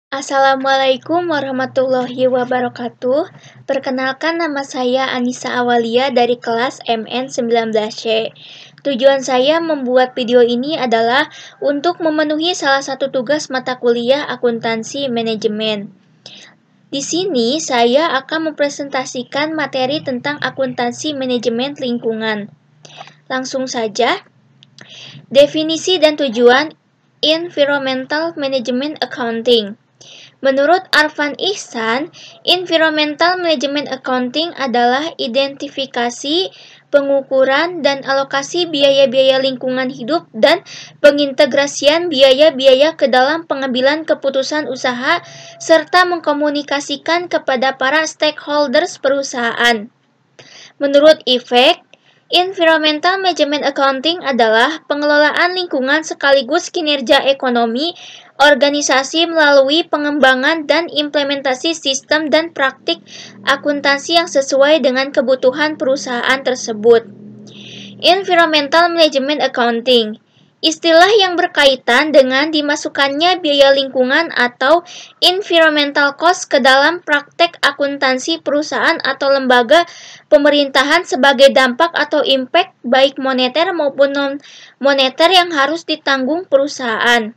Assalamualaikum warahmatullahi wabarakatuh. Perkenalkan, nama saya Anissa Awalia dari kelas MN19C. Tujuan saya membuat video ini adalah untuk memenuhi salah satu tugas mata kuliah akuntansi manajemen. Di sini saya akan mempresentasikan materi tentang akuntansi manajemen lingkungan. Langsung saja. Definisi dan tujuan Environmental Management Accounting. Menurut Arfan Ihsan, Environmental Management Accounting adalah identifikasi, pengukuran, dan alokasi biaya-biaya lingkungan hidup dan pengintegrasian biaya-biaya ke dalam pengambilan keputusan usaha serta mengkomunikasikan kepada para stakeholders perusahaan. Menurut IFEK, Environmental Management Accounting adalah pengelolaan lingkungan sekaligus kinerja ekonomi organisasi melalui pengembangan dan implementasi sistem dan praktik akuntansi yang sesuai dengan kebutuhan perusahaan tersebut. Environmental Management Accounting, istilah yang berkaitan dengan dimasukkannya biaya lingkungan atau environmental cost ke dalam praktek akuntansi perusahaan atau lembaga pemerintahan sebagai dampak atau impact baik moneter maupun non-moneter yang harus ditanggung perusahaan.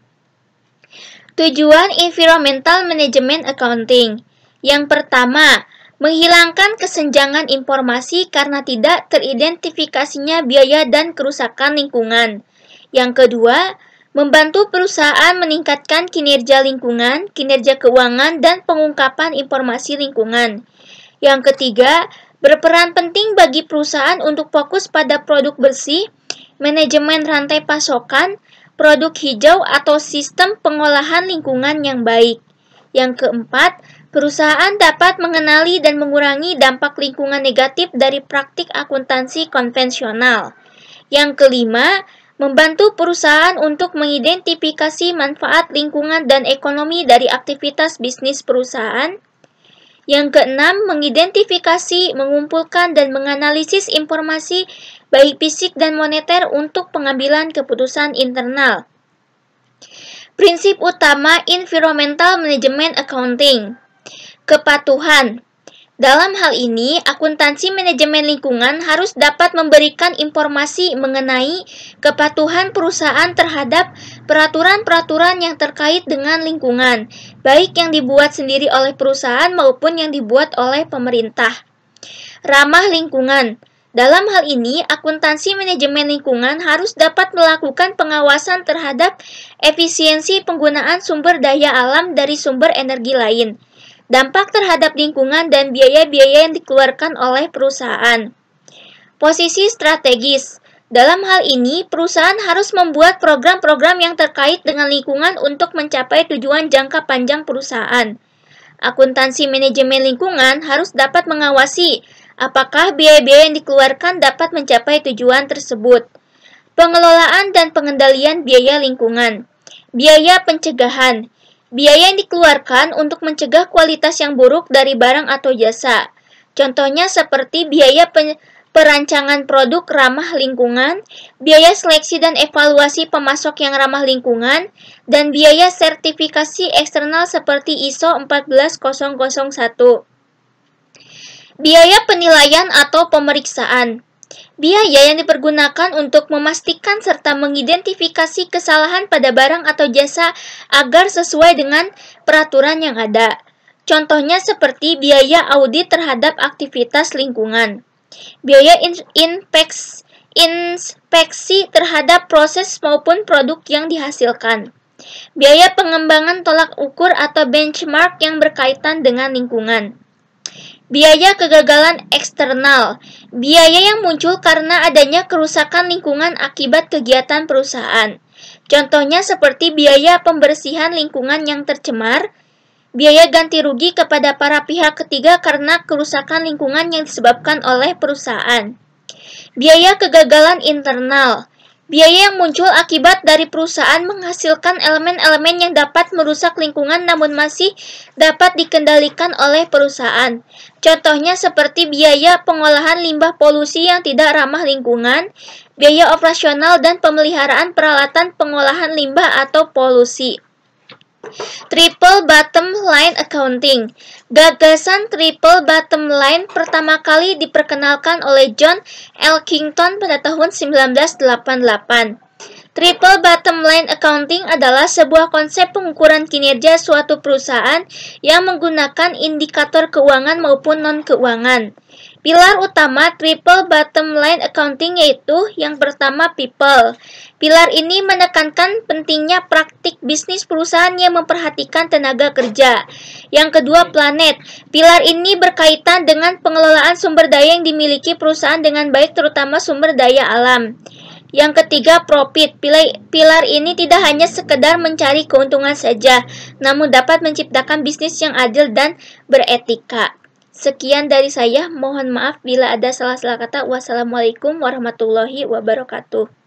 Tujuan Environmental Management Accounting. Yang pertama, menghilangkan kesenjangan informasi karena tidak teridentifikasinya biaya dan kerusakan lingkungan. Yang kedua, membantu perusahaan meningkatkan kinerja lingkungan, kinerja keuangan, dan pengungkapan informasi lingkungan. Yang ketiga, berperan penting bagi perusahaan untuk fokus pada produk bersih, manajemen rantai pasokan, produk hijau atau sistem pengolahan lingkungan yang baik. Yang keempat, perusahaan dapat mengenali dan mengurangi dampak lingkungan negatif dari praktik akuntansi konvensional. Yang kelima, membantu perusahaan untuk mengidentifikasi manfaat lingkungan dan ekonomi dari aktivitas bisnis perusahaan. Yang keenam, mengidentifikasi, mengumpulkan, dan menganalisis informasi baik fisik dan moneter untuk pengambilan keputusan internal. Prinsip utama Environmental Management Accounting. Kepatuhan. Dalam hal ini, akuntansi manajemen lingkungan harus dapat memberikan informasi mengenai kepatuhan perusahaan terhadap peraturan-peraturan yang terkait dengan lingkungan, baik yang dibuat sendiri oleh perusahaan maupun yang dibuat oleh pemerintah. Ramah lingkungan. Dalam hal ini, akuntansi manajemen lingkungan harus dapat melakukan pengawasan terhadap efisiensi penggunaan sumber daya alam dari sumber energi lain, dampak terhadap lingkungan, dan biaya-biaya yang dikeluarkan oleh perusahaan. Posisi strategis. Dalam hal ini, perusahaan harus membuat program-program yang terkait dengan lingkungan untuk mencapai tujuan jangka panjang perusahaan. Akuntansi manajemen lingkungan harus dapat mengawasi apakah biaya-biaya yang dikeluarkan dapat mencapai tujuan tersebut. Pengelolaan dan pengendalian biaya lingkungan. Biaya pencegahan. Biaya yang dikeluarkan untuk mencegah kualitas yang buruk dari barang atau jasa. Contohnya seperti biaya perancangan produk ramah lingkungan, biaya seleksi dan evaluasi pemasok yang ramah lingkungan, dan biaya sertifikasi eksternal seperti ISO 14001. Biaya penilaian atau pemeriksaan. Biaya yang dipergunakan untuk memastikan serta mengidentifikasi kesalahan pada barang atau jasa agar sesuai dengan peraturan yang ada. Contohnya seperti biaya audit terhadap aktivitas lingkungan. Biaya inspeksi terhadap proses maupun produk yang dihasilkan. Biaya pengembangan tolak ukur atau benchmark yang berkaitan dengan lingkungan. Biaya kegagalan eksternal. Biaya yang muncul karena adanya kerusakan lingkungan akibat kegiatan perusahaan. Contohnya seperti biaya pembersihan lingkungan yang tercemar, biaya ganti rugi kepada para pihak ketiga karena kerusakan lingkungan yang disebabkan oleh perusahaan. Biaya kegagalan internal. Biaya yang muncul akibat dari perusahaan menghasilkan elemen-elemen yang dapat merusak lingkungan namun masih dapat dikendalikan oleh perusahaan. Contohnya seperti biaya pengolahan limbah polusi yang tidak ramah lingkungan, biaya operasional dan pemeliharaan peralatan pengolahan limbah atau polusi. Triple bottom Line Accounting. Gagasan Triple Bottom Line pertama kali diperkenalkan oleh John Elkington pada tahun 1988. Triple Bottom Line Accounting adalah sebuah konsep pengukuran kinerja suatu perusahaan yang menggunakan indikator keuangan maupun non-keuangan. Pilar utama Triple Bottom Line Accounting yaitu yang pertama people. Pilar ini menekankan pentingnya praktik bisnis perusahaan yang memperhatikan tenaga kerja. Yang kedua planet. Pilar ini berkaitan dengan pengelolaan sumber daya yang dimiliki perusahaan dengan baik, terutama sumber daya alam. Yang ketiga profit. Pilar ini tidak hanya sekedar mencari keuntungan saja, namun dapat menciptakan bisnis yang adil dan beretika. Sekian dari saya, mohon maaf bila ada salah-salah kata. Wassalamualaikum warahmatullahi wabarakatuh.